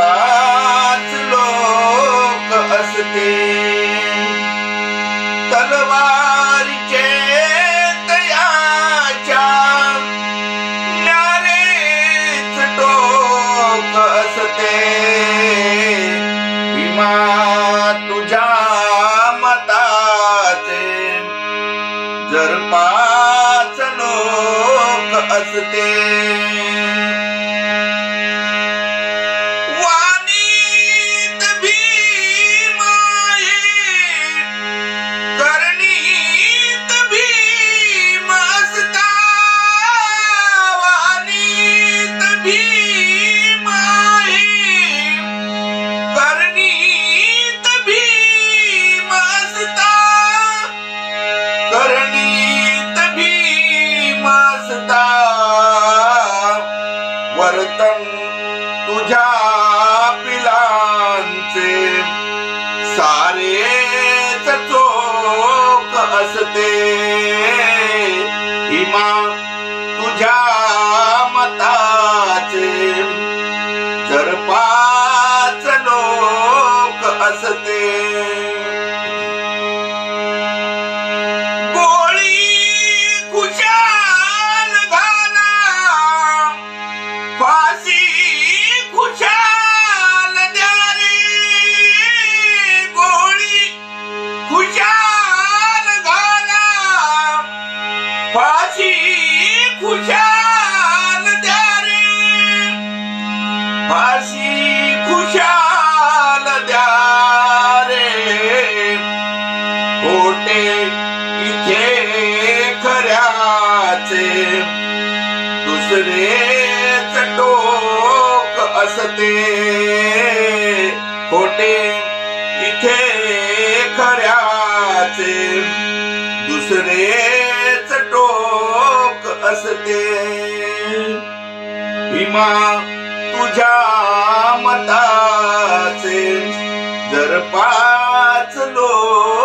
पाच लोक असते, तलवारीचे तयाच्या न्यारेच टोक असते. भीमा तुझ्या मताचे जर पाच लोक असते, वाणीत भीम आहे, करणीत भीम असता. वाणीत भीम आहे, करणीत भीम असता. करणीत भीम असता. वर्तन तुझ्या पिलांचे सारेच चोख असते. भीमा तुझ्या मताचे जर पाच लोक असते, गोळी खुशाल घाला, फाशी खुशाल द्या रे. गोळी खुशाल घाला, फाशी खुशाल द्या रे. फाशी खुशाल द्या रे. खोटे इथे खऱ्याचे दुसरेच टोक असते. खोटे इथे खऱ्याचे दुसरेच टोक असते. भीमा तुझ्या मताचे जर पाच लोक